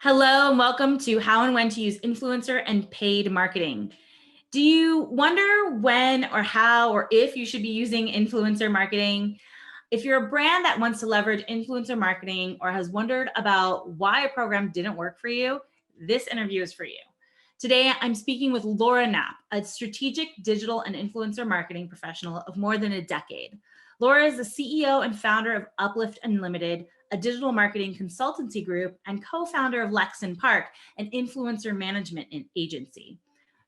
Hello, and welcome to How and When to Use Influencer and Paid Marketing. Do you wonder when or how or if you should be using influencer marketing? If you're a brand that wants to leverage influencer marketing or has wondered about why a program didn't work for you, this interview is for you. Today, I'm speaking with Laura Knapp, a strategic digital and influencer marketing professional of more than a decade. Laura is the CEO and founder of Uplift Unlimited, a digital marketing consultancy group, and co-founder of Lexon Park, an influencer management agency.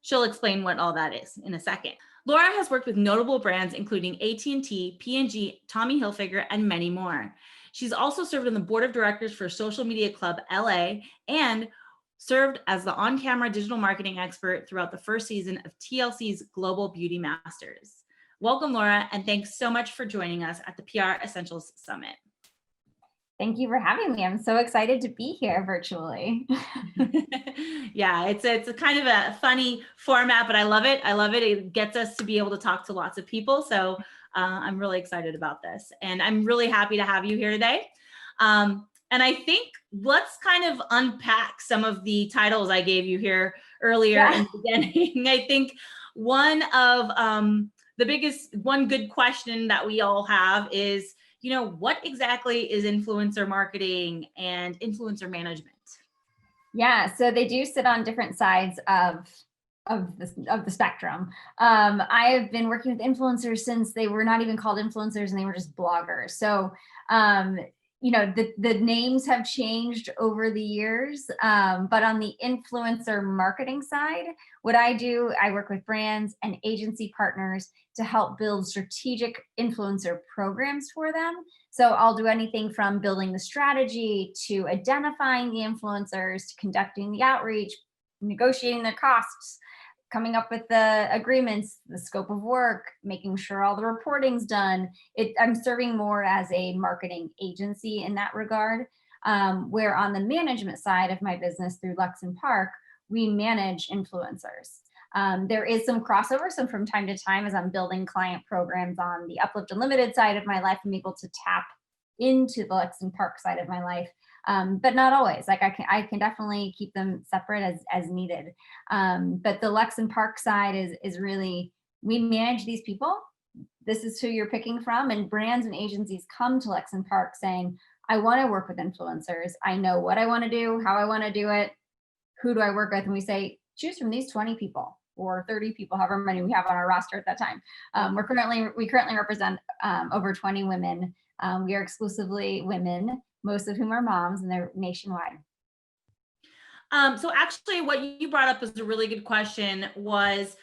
She'll explain what all that is in a second. Laura has worked with notable brands including AT&T, P&G, Tommy Hilfiger, and many more. She's also served on the board of directors for Social Media Club LA and served as the on-camera digital marketing expert throughout the first season of TLC's Global Beauty Masters. Welcome, Laura, and thanks so much for joining us at the PR Essentials Summit. Thank you for having me. I'm so excited to be here virtually. Yeah, it's a kind of a funny format, but I love it. I love it. It gets us to be able to talk to lots of people. So I'm really excited about this. And I'm really happy to have you here today. And I think let's kind of unpack some of the titles I gave you here earlier in the beginning. I think one good question that we all have is, what exactly is influencer marketing and influencer management? Yeah, so they do sit on different sides of the spectrum. I have been working with influencers since they were not even called influencers and they were just bloggers. So the names have changed over the years, but on the influencer marketing side, what I do, I work with brands and agency partners to help build strategic influencer programs for them. So I'll do anything from building the strategy to identifying the influencers, to conducting the outreach, negotiating their costs, coming up with the agreements, the scope of work, making sure all the reporting's done. I'm serving more as a marketing agency in that regard, where on the management side of my business through Lexon Park, we manage influencers. There is some crossover, so from time to time as I'm building client programs on the Uplift Unlimited side of my life, I'm able to tap into the Lexon Park side of my life. But not always. Like I can definitely keep them separate as needed. But the Lexon Park side is really, we manage these people. This is who you're picking from, and brands and agencies come to Lexon Park saying, I want to work with influencers. I know what I want to do, how I want to do it. Who do I work with? And we say, choose from these 20 people or 30 people, however many we have on our roster at that time. We currently represent over 20 women. We are exclusively women, most of whom are moms, and they're nationwide. So actually what you brought up is a really good question, was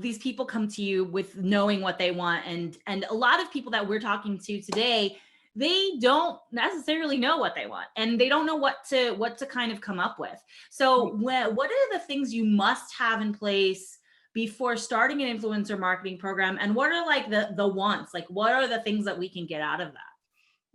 these people come to you with knowing what they want. And a lot of people that we're talking to today, they don't necessarily know what they want, and they don't know what to kind of come up with. So what are the things you must have in place before starting an influencer marketing program? And what are like the wants? Like, what are the things that we can get out of that?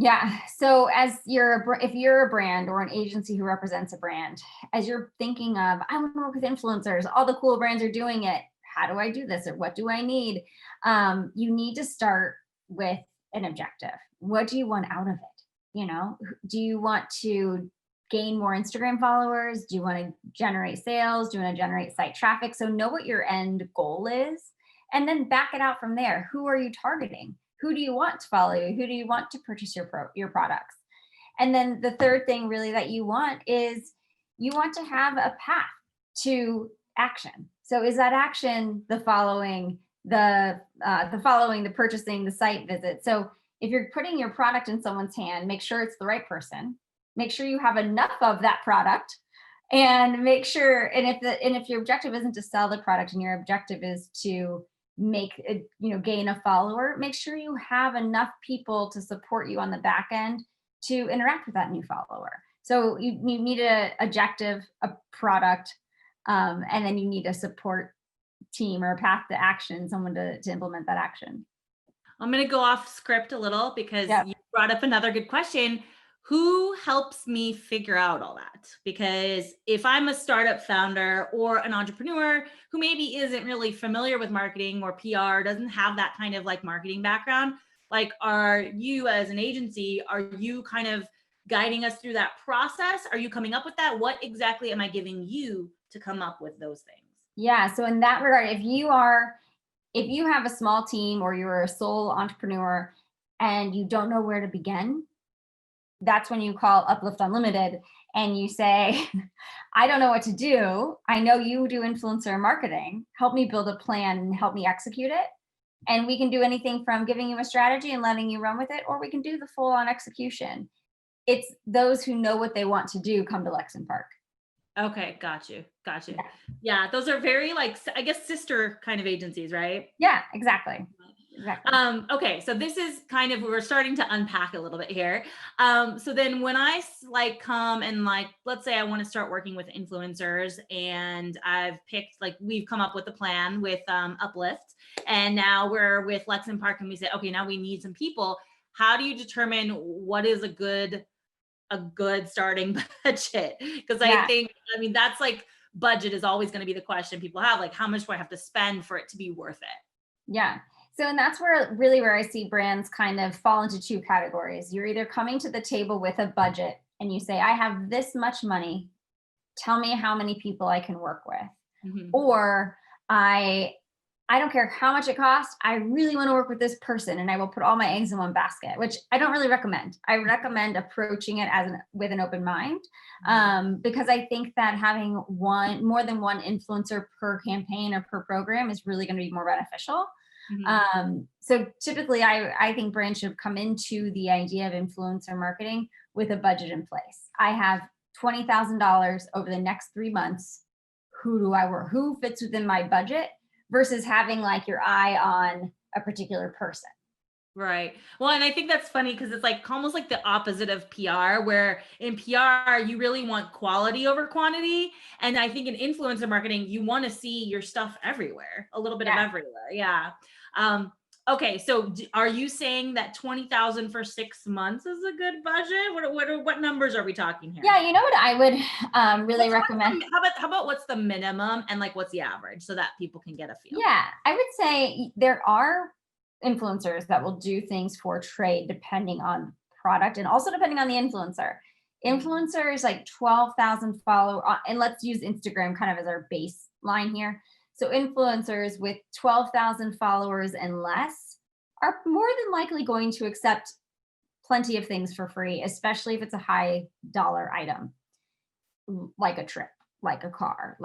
Yeah. So if you're a brand or an agency who represents a brand, as you're thinking of, I want to work with influencers, all the cool brands are doing it. How do I do this? Or what do I need? You need to start with an objective. What do you want out of it? Do you want to gain more Instagram followers? Do you want to generate sales? Do you want to generate site traffic? So know what your end goal is, and then back it out from there. Who are you targeting? Who do you want to follow you? Who do you want to purchase your products? And then the third thing really that you want is you want to have a path to action. So is that action the following, the purchasing, the site visit? So if you're putting your product in someone's hand, make sure it's the right person. Make sure you have enough of that product, and make sure. And if your objective isn't to sell the product, and your objective is to gain a follower, make sure you have enough people to support you on the back end to interact with that new follower. So you need an objective, a product, and then you need a support team or a path to action, someone to implement that action. I'm going to go off script a little because you brought up another good question. Who helps me figure out all that? Because if I'm a startup founder or an entrepreneur who maybe isn't really familiar with marketing or PR, doesn't have that kind of like marketing background, like, are you as an agency, are you kind of guiding us through that process? Are you coming up with that? What exactly am I giving you to come up with those things? Yeah. So in that regard, if you have a small team or you're a sole entrepreneur and you don't know where to begin, that's when you call Uplift Unlimited and you say, I don't know what to do. I know you do influencer marketing. Help me build a plan and help me execute it. And we can do anything from giving you a strategy and letting you run with it, or we can do the full on execution. It's those who know what they want to do come to Lexington Park. Okay, got you. Got you. Yeah. Yeah, those are very like, I guess, sister kind of agencies, right? Yeah, exactly. Exactly. Okay, so this is kind of, we're starting to unpack a little bit here. So then when I like come and like, let's say I want to start working with influencers and I've picked, like, we've come up with a plan with Uplift, and now we're with Lexington Park and we say, okay, now we need some people. How do you determine what is a good starting budget? Because I Yeah. think, I mean, that's like, budget is always going to be the question people have, like, how much do I have to spend for it to be worth it? Yeah. So, and that's where I see brands kind of fall into two categories. You're either coming to the table with a budget and you say, I have this much money. Tell me how many people I can work with. Mhm. Or I don't care how much it costs. I really want to work with this person and I will put all my eggs in one basket, which I don't really recommend. I recommend approaching it with an open mind, because I think that having more than one influencer per campaign or per program is really going to be more beneficial. So typically I think brands should come into the idea of influencer marketing with a budget in place. I have $20,000 over the next 3 months. Who do I work? Who fits within my budget? Versus having like your eye on a particular person. Right. Well, and I think that's funny because it's like almost like the opposite of PR, where in PR, you really want quality over quantity. And I think in influencer marketing, you want to see your stuff everywhere, a little bit of Yeah. everywhere. Yeah. Okay. So are you saying that 20,000 for 6 months is a good budget? What numbers are we talking here? Yeah, you know what I would really recommend? How about what's the minimum and like what's the average so that people can get a feel? Yeah, I would say there are influencers that will do things for trade depending on product and also depending on the influencer. Influencers like 12,000 followers, and let's use Instagram kind of as our baseline here. So influencers with 12,000 followers and less are more than likely going to accept plenty of things for free, especially if it's a high dollar item, like a trip, like a car,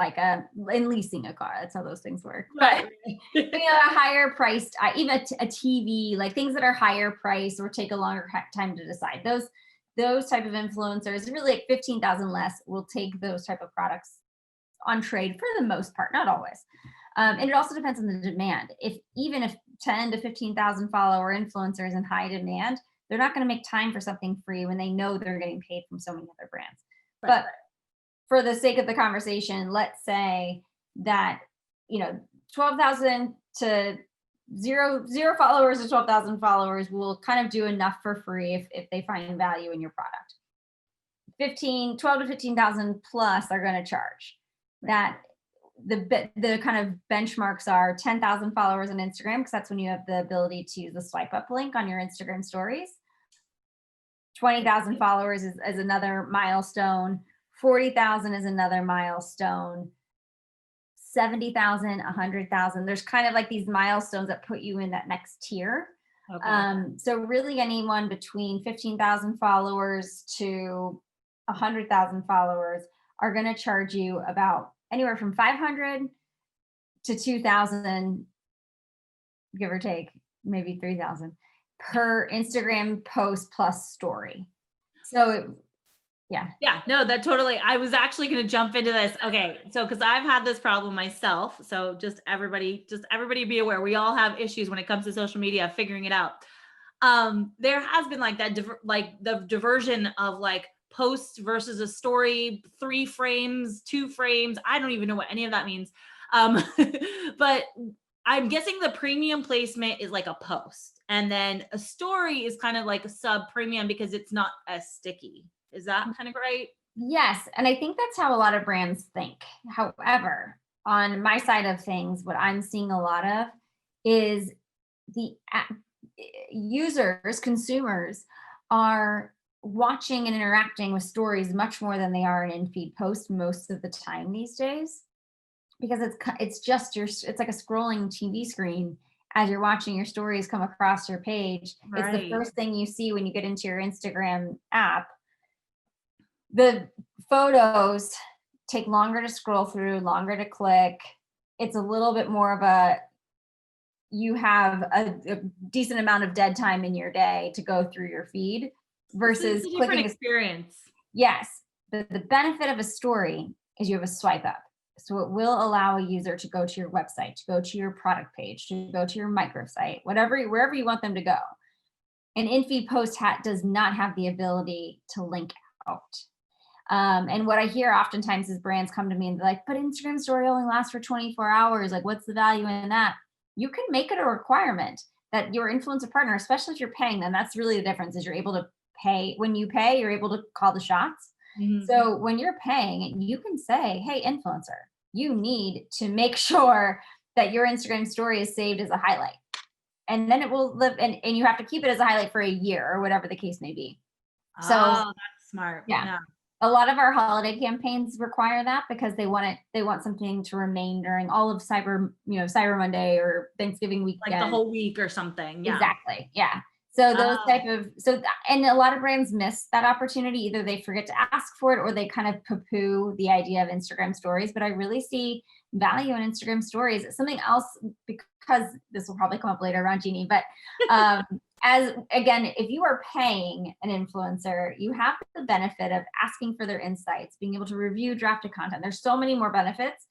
in leasing a car. That's how those things work. Right. But a higher priced, even a TV, like things that are higher price or take a longer time to decide. Those type of influencers, really like 15,000 less, will take those type of products on trade for the most part, not always. And it also depends on the demand. Even if 10 to 15,000 follower influencers in high demand, they're not going to make time for something free when they know they're getting paid from so many other brands. Right. But for the sake of the conversation, let's say that 12,000 to zero followers to 12,000 followers will kind of do enough for free if they find value in your product. 12 to 15,000 plus are going to charge. That the kind of benchmarks are 10,000 followers on Instagram, because that's when you have the ability to use the swipe up link on your Instagram stories. 20,000 followers is another milestone. 40,000 is another milestone. 70,000, 100,000. There's kind of like these milestones that put you in that next tier. Okay. So really anyone between 15,000 followers to 100,000 followers are going to charge you about anywhere from 500 to 2,000, give or take, maybe 3,000 per Instagram post plus story. So yeah, no, that totally, I was actually going to jump into this. Okay. So, cause I've had this problem myself. So just everybody be aware, we all have issues when it comes to social media, figuring it out. There has been like that, the diversion of like post versus a story, 3 frames, 2 frames. I don't even know what any of that means. But I'm guessing the premium placement is like a post, and then a story is kind of like a sub premium because it's not as sticky. Is that kind of right? Yes. And I think that's how a lot of brands think. However, on my side of things, what I'm seeing a lot of is the consumers are watching and interacting with stories much more than they are an in-feed post most of the time these days, because it's just it's like a scrolling TV screen as you're watching your stories come across your page. It's the Right. first thing you see when you get into your Instagram app. The photos take longer to scroll through, longer to click. It's a little bit more of a, you have a decent amount of dead time in your day to go through your feed It's versus a different clicking. experience. Yes, the benefit of a story is you have a swipe up. So it will allow a user to go to your website, to go to your product page, to go to your microsite, wherever you want them to go. An in-feed post does not have the ability to link out. And what I hear oftentimes is brands come to me and they're like, but Instagram story only lasts for 24 hours. Like, what's the value in that? You can make it a requirement that your influencer partner, especially if you're paying them, that's really the difference, is you're able to pay. When you pay, you're able to call the shots. Mhm. So when you're paying, you can say, hey, influencer, you need to make sure that your Instagram story is saved as a highlight. And then it will live, and you have to keep it as a highlight for a year or whatever the case may be. So Oh, that's smart. yeah, Yeah. a lot of our holiday campaigns require that because they want something to remain during all of Cyber Monday or Thanksgiving Like the weekend. whole week or something. Yeah. Exactly. Yeah. So those Oh, type of and a lot of brands miss that opportunity. Either they forget to ask for it or they kind of poo-poo the idea of Instagram stories. But I really see value in Instagram stories. Something else, because this will probably come up later around Jeannie, but as again, if you are paying an influencer, you have the benefit of asking for their insights, being able to review drafted content. There's so many more benefits.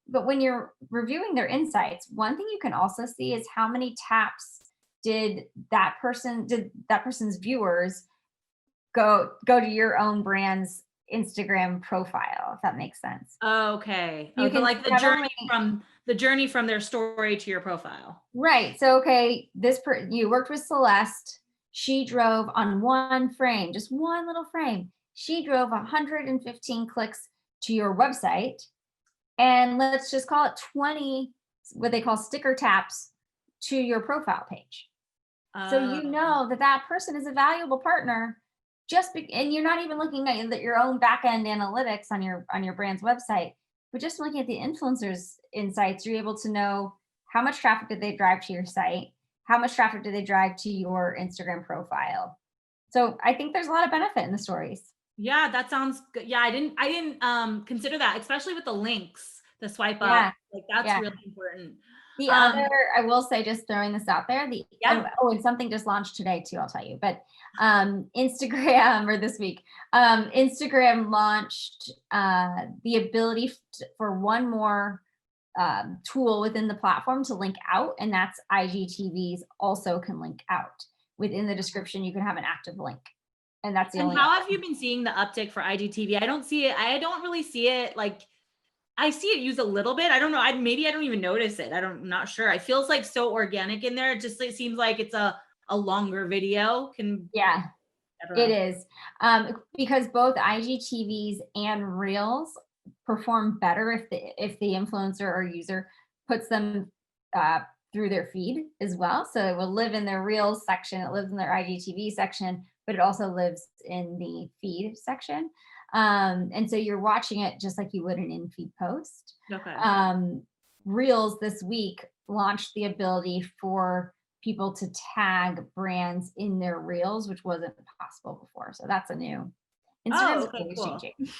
But when you're reviewing their insights, one thing you can also see is how many taps did that person's viewers go to your own brand's Instagram profile, if that makes sense. okay. Oh, You can like see not only the journey from their story to your profile. right. So okay, you worked with Celeste. She drove on one frame, just one little frame. She drove 115 clicks to your website, and let's just call it 20 what they call sticker taps to your profile page. So you Oh, know that that person is a valuable partner, and you're not even looking at your own back end analytics on your brand's website, but just looking at the influencers insights, you're able to know how much traffic did they drive to your site, how much traffic did they drive to your Instagram profile. So I think there's a lot of benefit in the stories. yeah, that sounds good. Yeah, I didn't consider that, especially with the links, the swipe up. Yeah, Like that's yeah. really important. The other, Um, I will say, just throwing this out there, yeah. and something just launched today too, I'll tell you. But Instagram, or this week, Instagram launched the ability for one more tool within the platform to link out, and that's IGTVs also can link out. Within the description, you can have an active link, and that's the And only how other. have you been seeing the uptick for IGTV? I don't see it. I don't really see it like I see it used a little bit. I don't know. Maybe I don't even notice it. I'm not sure. It feels like so organic in there. It seems like it's a longer video. Yeah, I don't it know. is, because both IGTVs and Reels perform better if the influencer or user puts them uh, through their feed as well. So it will live in their Reels section, it lives in their IGTV section, but it also lives in the feed section. And so you're watching it just like you would an in-feed post. Okay. Um, Reels this week launched the ability for people to tag brands in their reels, which wasn't possible before. So that's a new. Oh, Instagram's okay, always cool. changing.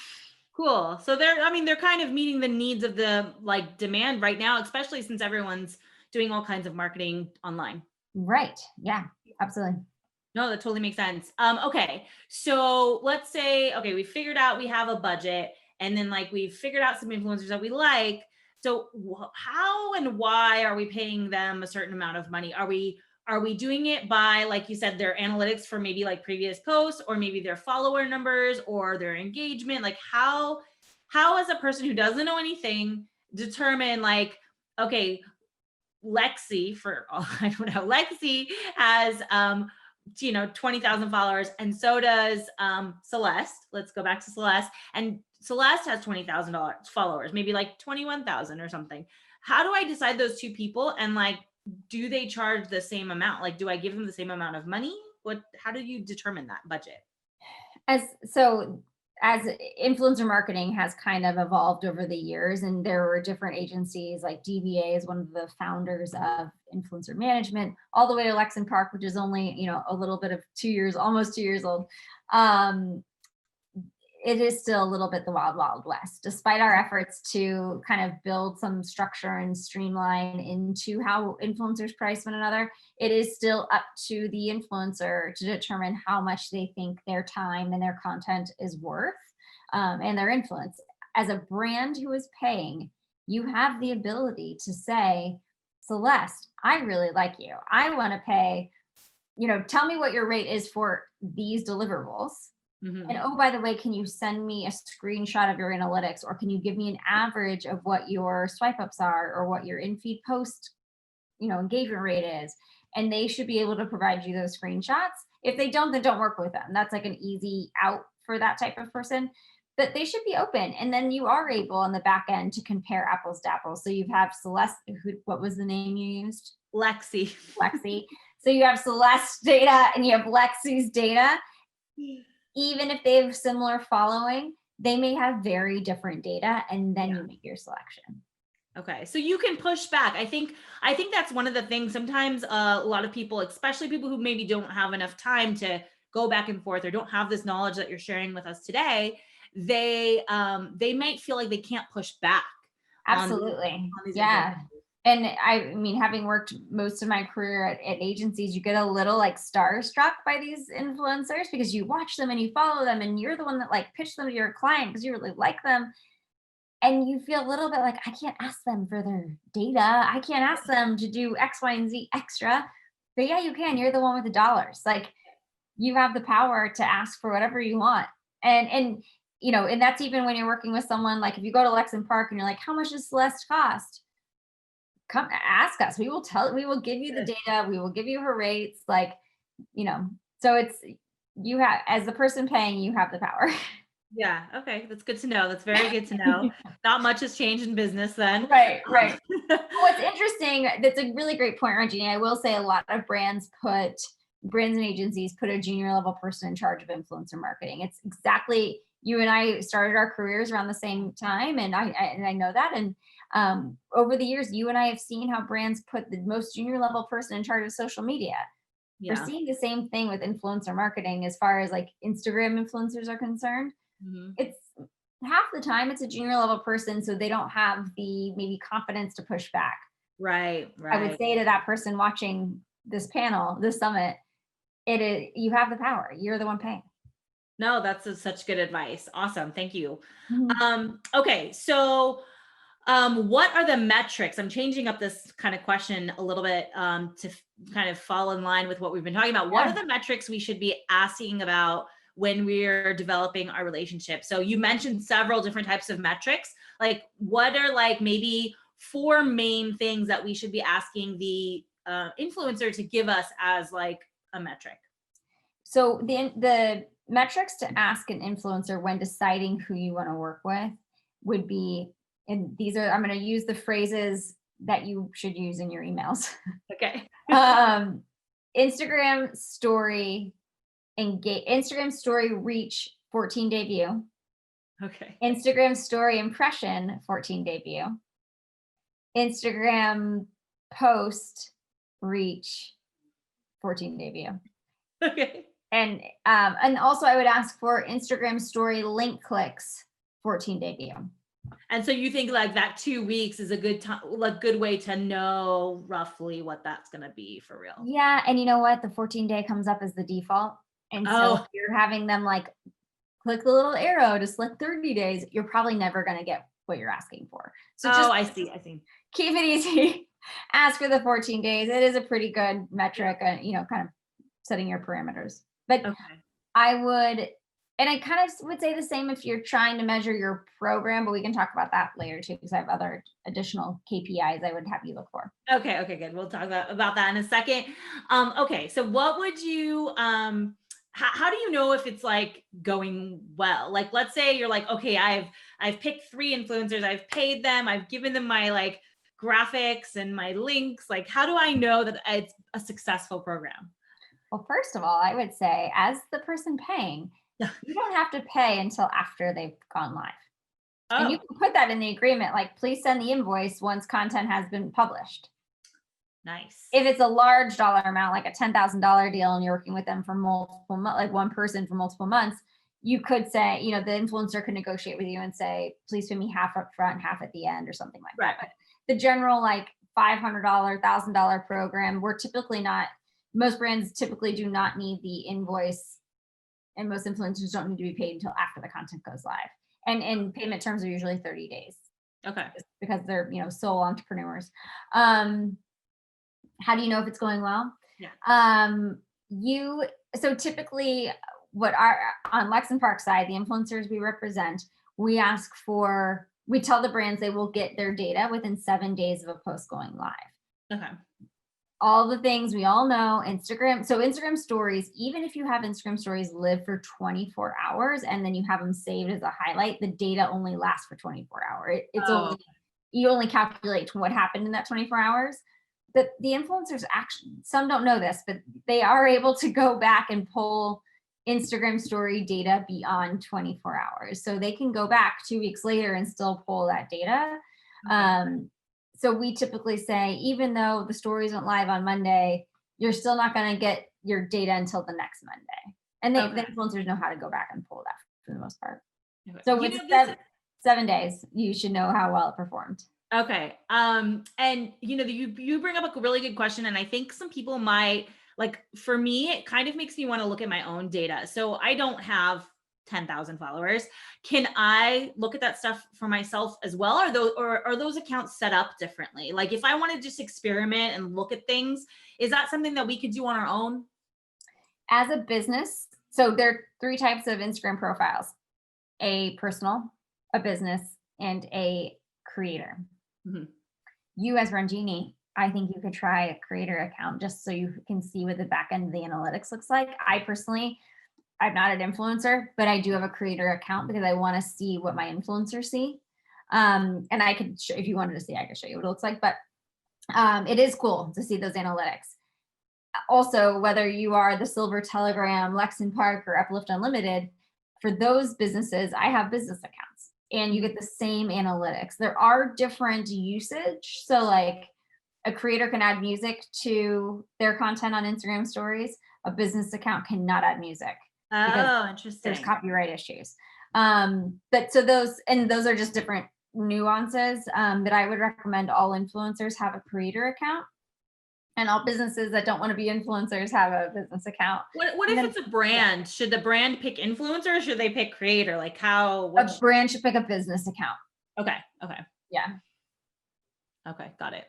Cool. So they're kind of meeting the needs of the like demand right now, especially since everyone's doing all kinds of marketing online. Right. Yeah, absolutely. No, that totally makes sense. Okay. So let's say, okay, we figured out we have a budget and then like we figured out some influencers that we like. So how and why are we paying them a certain amount of money? Are we doing it by, like you said, their analytics for maybe like previous posts or maybe their follower numbers or their engagement? Like how as a person who doesn't know anything determine like, okay, Lexi for all I don't know, Lexi has 20,000 followers and so does Celeste. Let's go back to Celeste. And Celeste has 20,000 followers, maybe like 21,000 or something. How do I decide those two people and like do they charge the same amount? Like do I give them the same amount of money? How do you determine that budget? As influencer marketing has kind of evolved over the years, and there were different agencies like DBA is one of the founders of influencer management, all the way to Lexon Park, which is only, a little bit of 2 years, almost 2 years old. It is still a little bit the wild, wild west, despite our efforts to kind of build some structure and streamline into how influencers price one another. It is still up to the influencer to determine how much they think their time and their content is worth, and their influence. As a brand who is paying, you have the ability to say, Celeste, I really like you. I want to pay, tell me what your rate is for these deliverables. Mhm. And oh, by the way, can you send me a screenshot of your analytics, or can you give me an average of what your swipe ups are, or what your in-feed post, engagement rate is? And they should be able to provide you those screenshots. If they don't, then don't work with them. That's like an easy out for that type of person. But they should be open. And then you are able on the back end to compare apples to apples. So you have Celeste, what was the name you used? Lexi. Lexi. So you have Celeste's data and you have Lexi's data. Even if they have similar following, they may have very different data, and then you make your selection. Okay, so you can push back. I think that's one of the things. Sometimes a lot of people, especially people who maybe don't have enough time to go back and forth or don't have this knowledge that you're sharing with us today, they might feel like they can't push back. Absolutely. On these Yeah. influencers. And I mean, having worked most of my career at agencies, you get a little like starstruck by these influencers because you watch them and you follow them, and you're the one that like pitched them to your client because you really like them. And you feel a little bit like, I can't ask them for their data. I can't ask them to do X, Y, and Z extra. But yeah, you can. You're the one with the dollars. Like, you have the power to ask for whatever you want. And that's even when you're working with someone, like if you go to Lexon Park and you're like, how much does Celeste cost? Come ask us. We will give you the data. We will give you her rates. So it's, you have, as the person paying, you have the power. Yeah. Okay. That's good to know. That's very good to know. Not much has changed in business then. Right. What's interesting, that's a really great point, Regina. I will say a lot of brands and agencies put a junior level person in charge of influencer marketing. It's exactly, you and I started our careers around the same time, and I know that. And over the years, you and I have seen how brands put the most junior level person in charge of social media. Yeah. We're seeing the same thing with influencer marketing as far as like Instagram influencers are concerned. Mm-hmm. It's half the time it's a junior level person, so they don't have the maybe confidence to push back. Right. I would say to that person watching this panel, this summit, it is, you have the power. You're the one paying. No, that's such good advice. Awesome. Thank you. Mhm. Okay. So, what are the metrics? I'm changing up this kind of question a little bit to kind of fall in line with what we've been talking about. What are the metrics we should be asking about when we're developing our relationship? So you mentioned several different types of metrics. Like, what are like maybe 4 main things that we should be asking the influencer to give us as like a metric? So the metrics to ask an influencer when deciding who you want to work with would be, and these are, I'm going to use the phrases that you should use in your emails. Okay. Instagram story Instagram story reach 14-day view. Okay. Instagram story impression 14-day view. Instagram post reach 14-day view. Okay. And also I would ask for Instagram story link clicks 14-day view. And so you think like that 2 weeks is a good time, like good way to know roughly what that's going to be for real. Yeah. And you know what? The 14-day comes up as the default. And so if you're having them like click the little arrow to select 30 days, you're probably never going to get what you're asking for. So just I see. Keep it easy. Ask for the 14 days. It is a pretty good metric, kind of setting your parameters. But I would, and I kind of would say the same if you're trying to measure your program, but we can talk about that later too, because I have other additional KPIs I would have you look for. Okay, good. We'll talk about that in a second. Okay, so what would you, how do you know if it's like going well? Like, let's say you're like, okay, I've picked 3 influencers, I've paid them, I've given them my like graphics and my links. Like, how do I know that it's a successful program? Well, first of all, I would say as the person paying, You don't have to pay until after they've gone live. And you Oh, can put that in the agreement, like, please send the invoice once content has been published. nice. If it's a large dollar amount, like a $10,000 deal, and you're working with them for multiple like one person for multiple months, you could say, the influencer could negotiate with you and say, please pay me half up front, half at the end, or something like Right. that. But the general like $500, $1,000 program, we're typically not, most brands typically do not need the invoice, and most influencers don't need to be paid until after the content goes live. And payment terms are usually 30 days Okay. because they're, sole entrepreneurs. How do you know if it's going well? Yeah. You So typically what our on Lex and Park side, the influencers we represent, we tell the brands they will get their data within 7 days of a post going live. Okay. All the things we all know, Instagram. So Instagram stories, even if you have Instagram stories live for 24 hours and then you have them saved as a highlight, the data only lasts for 24 hours. Oh, You only calculate what happened in that 24 hours. The influencers actually, some don't know this, but they are able to go back and pull Instagram story data beyond 24 hours. So they can go back 2 weeks later and still pull that data. okay. So we typically say, even though the stories went live on Monday, you're still not going to get your data until the next Monday. And the Okay. influencers know how to go back and pull that for the most part. Okay. So You with know, this 7 days, you should know how well it performed. Okay. And you bring up a really good question, and I think some people might like. For me, it kind of makes me want to look at my own data. So I don't have 10,000 followers. Can I look at that stuff for myself as well? Or are those accounts set up differently? Like if I want to just experiment and look at things, is that something that we could do on our own? As a business, so there are 3 types of Instagram profiles: a personal, a business, and a creator. Mhm. You, as Ranjini, I think you could try a creator account just so you can see what the back end of the analytics looks like. I'm not an influencer, but I do have a creator account because I want to see what my influencers see. And I could show, if you wanted to see, I could show you what it looks like. But it is cool to see those analytics. Also, whether you are the Silver Telegram, Lexington Park, or Uplift Unlimited, for those businesses, I have business accounts and you get the same analytics. There are different usage. So, like, a creator can add music to their content on Instagram stories. A business account cannot add music because Oh, there's interesting. copyright issues. But those are just different nuances that I would recommend all influencers have a creator account, and all businesses that don't want to be influencers have a business account. What And if then, it's a yeah, brand? Should the brand pick influencer or should they pick creator? Like how, a which, brand should pick a business account. okay, okay, Yeah. okay, got it.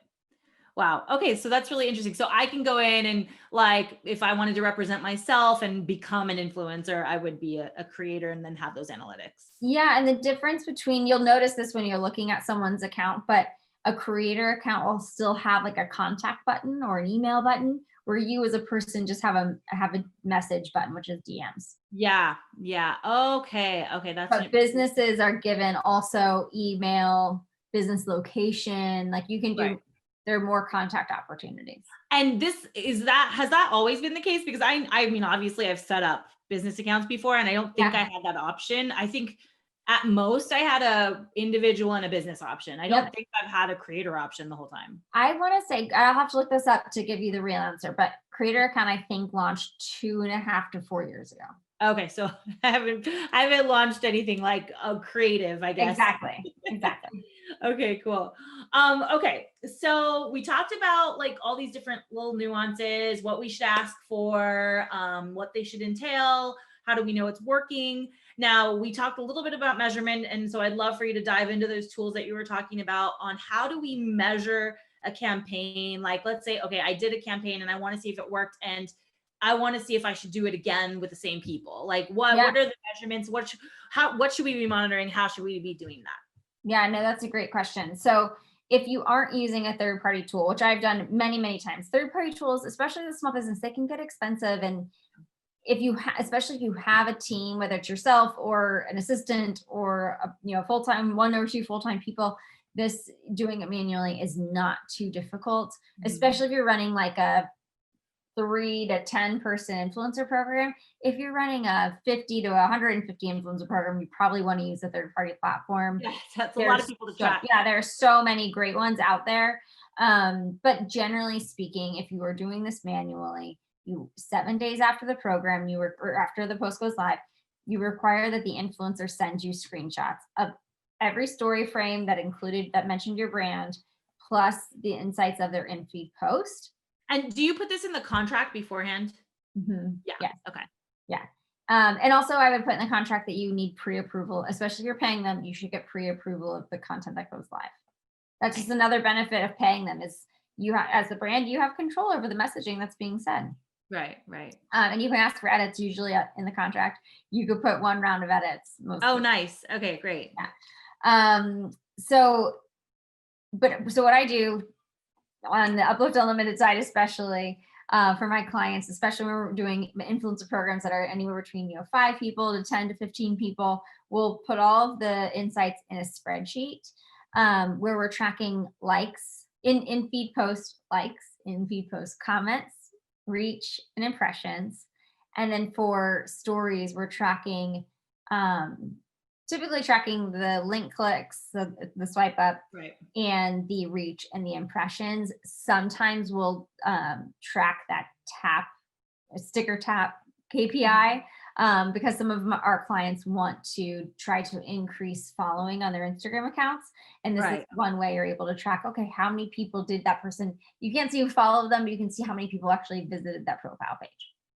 Wow. Okay. So that's really interesting. So I can go in and like, if I wanted to represent myself and become an influencer, I would be a creator and then have those analytics. Yeah, and the difference between, you'll notice this when you're looking at someone's account, but a creator account will still have like a contact button or an email button, where you as a person just have a message button, which is DMs. Yeah. Yeah. Okay. Okay. But businesses are given also email, business location, like you can right. do, there are more contact opportunities. And has that always been the case? Because I mean, obviously I've set up business accounts before and I don't think Yeah. I had that option. I think at most I had a individual and a business option. I don't Yep. think I've had a creator option the whole time. I want to say, I'll have to look this up to give you the real answer, but creator account, I think, launched 2.5 to 4 years ago. Okay, so I haven't launched anything like a creative, I guess. Exactly. Exactly. Okay, cool. Okay, so we talked about like all these different little nuances, what we should ask for, what they should entail, how do we know it's working? Now, we talked a little bit about measurement, and so I'd love for you to dive into those tools that you were talking about on how do we measure a campaign. Like, let's say, okay, I did a campaign and I want to see if it worked, and I want to see if I should do it again with the same people. Like, Yeah. what are the measurements? What should we be monitoring? How should we be doing that? Yeah, no, that's a great question. So if you aren't using a third party tool, which I've done many, many times, third party tools, especially the small business, they can get expensive. And if you, especially if you have a team, whether it's yourself or an assistant or full time, 1 or 2 full time people, this doing it manually is not too difficult, Mhm. especially if you're running like a 3 to 10 person influencer program. If you're running a 50 to 150 influencer program, you probably want to use a third party platform. Yes, that's a lot of people to track. Yeah, there are so many great ones out there. But generally speaking, if you are doing this manually, 7 days after the program, or after the post goes live, you require that the influencer sends you screenshots of every story frame that mentioned your brand, plus the insights of their in-feed post. And do you put this in the contract beforehand? Mm-hmm. Yeah. Yes. Okay. Yeah. And also I would put in the contract that you need pre-approval, especially if you're paying them, you should get pre-approval of the content that goes live. That's just another benefit of paying them is as the brand, you have control over the messaging that's being said. Right, right. And you can ask for edits usually in the contract. You could put 1 round of edits. Oh, nice. Okay, great. Yeah. So what I do on the Uplift Unlimited side, especially for my clients, especially when we're doing influencer programs that are anywhere between 5 people to 10 to 15 people, we'll put all of the insights in a spreadsheet where we're tracking likes in feed post likes, in feed post comments, reach, and impressions. And then for stories, we're tracking typically tracking the link clicks, the swipe up, Right. and the reach and the impressions. Sometimes we'll track that sticker tap KPI because some of our clients want to try to increase following on their Instagram accounts. And this is one way you're able to track, okay, how many people did that person, you can't see who followed them, but you can see how many people actually visited that profile page.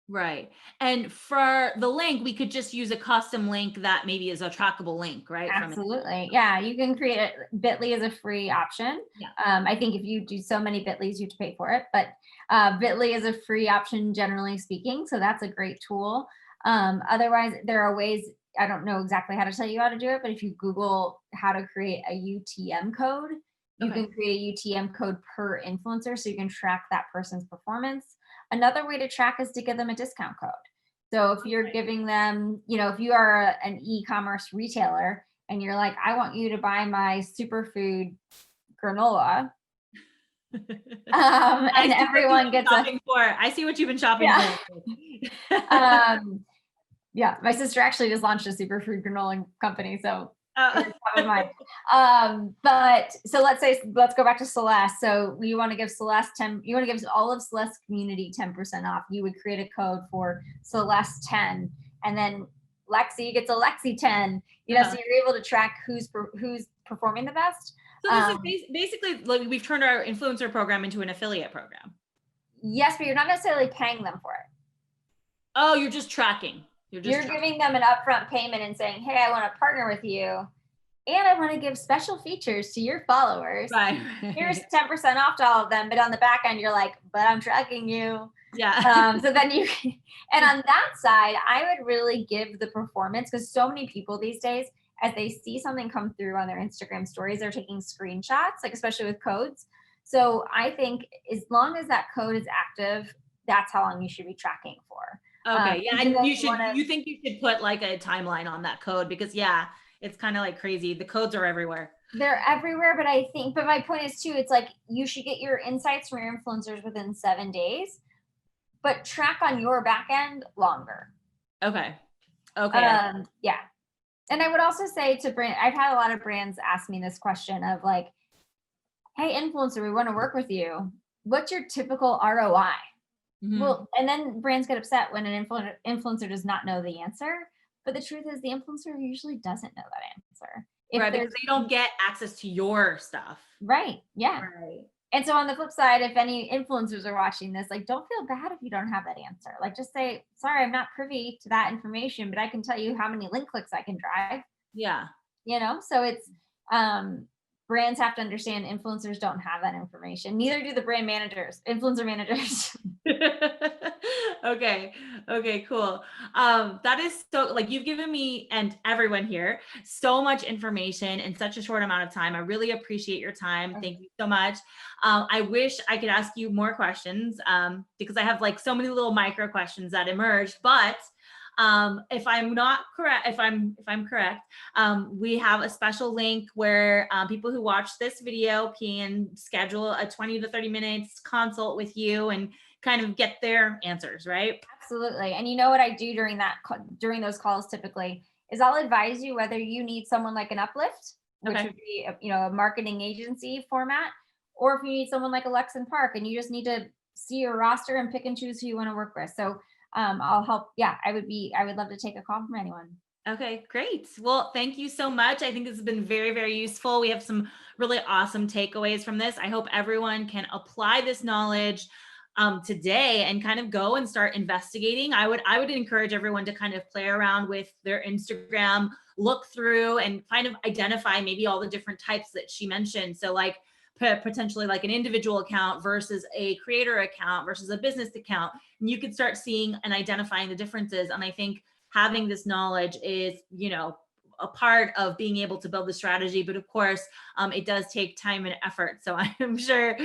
Right. And for the link, we could just use a custom link that maybe is a trackable link, right? Absolutely. Yeah. You can create it. Bitly is a free option. Yeah. I think if you do so many Bitlys, you have to pay for it, but Bitly is a free option, generally speaking. So that's a great tool. Otherwise, there are ways, I don't know exactly how to tell you how to do it, but if you Google how to create a UTM code, you can create a UTM code per influencer so you can track that person's performance. Another way to track is to give them a discount code. So if you're giving them, if you are an e-commerce retailer and you're like, I want you to buy my superfood granola, and everyone gets I see what you've been shopping for. Yeah, my sister actually just launched a superfood granola company, so it's top of mind. But so let's go back to Celeste. So you want to give you want to give all of Celeste community 10% off. You would create a code for Celeste 10, and then Lexi gets a Lexi 10. So you're able to track who's performing the best. So this is basically like we've turned our influencer program into an affiliate program. Yes, but you're not necessarily paying them for it. Oh, you're just tracking. You're giving them an upfront payment and saying, hey, I want to partner with you. And I want to give special features to your followers. Right. Here's 10% off to all of them. But on the back end, you're like, but I'm tracking you. Yeah. So then and on that side, I would really give the performance, because so many people these days, as they see something come through on their Instagram stories, they're taking screenshots, like especially with codes. So I think as long as that code is active, that's how long you should be tracking for. Okay. Yeah. And you think you should put like a timeline on that code because it's kind of like crazy. The codes are everywhere. They're everywhere. But my point is too, it's like you should get your insights from your influencers within 7 days, but track on your back end longer. Okay. Yeah. And I would also say I've had a lot of brands ask me this question of like, hey, influencer, we want to work with you. What's your typical ROI? Mm-hmm. Well, and then brands get upset when an influencer does not know the answer. But the truth is the influencer usually doesn't know that answer. Right, because they don't get access to your stuff. Right, yeah. Right. And so on the flip side, if any influencers are watching this, like, don't feel bad if you don't have that answer. Like, just say, sorry, I'm not privy to that information, but I can tell you how many link clicks I can drive. Yeah. So it's, brands have to understand influencers don't have that information. Neither do the influencer managers. Okay, cool. That is so, like, you've given me and everyone here so much information in such a short amount of time. I really appreciate your time. Thank you so much. I wish I could ask you more questions because I have like so many little micro questions that emerged, but if I'm correct, we have a special link where people who watch this video can schedule a 20 to 30 minutes consult with you and kind of get their answers, right? Absolutely. And you know what I do during those calls typically is I'll advise you whether you need someone like an Uplift, which Okay. would be a marketing agency format, or if you need someone like a Lexon Park and you just need to see your roster and pick and choose who you want to work with. So I'll help. Yeah, I would love to take a call from anyone. Okay, great. Well, thank you so much. I think this has been very, very useful. We have some really awesome takeaways from this. I hope everyone can apply this knowledge today and kind of go and start investigating. I would encourage everyone to kind of play around with their Instagram, look through and kind of identify maybe all the different types that she mentioned. So like potentially like an individual account versus a creator account versus a business account. And you could start seeing and identifying the differences. And I think having this knowledge is, a part of being able to build the strategy. But of course, it does take time and effort. So I'm sure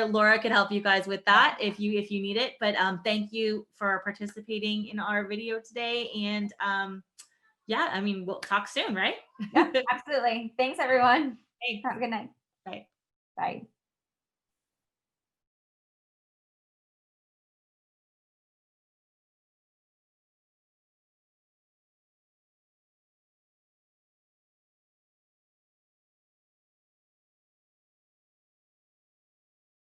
Laura could help you guys with that if you need it. But thank you for participating in our video today. And yeah, I mean, we'll talk soon, right? Yep, absolutely. Thanks, everyone. Thanks. Have a good night. Bye. Bye.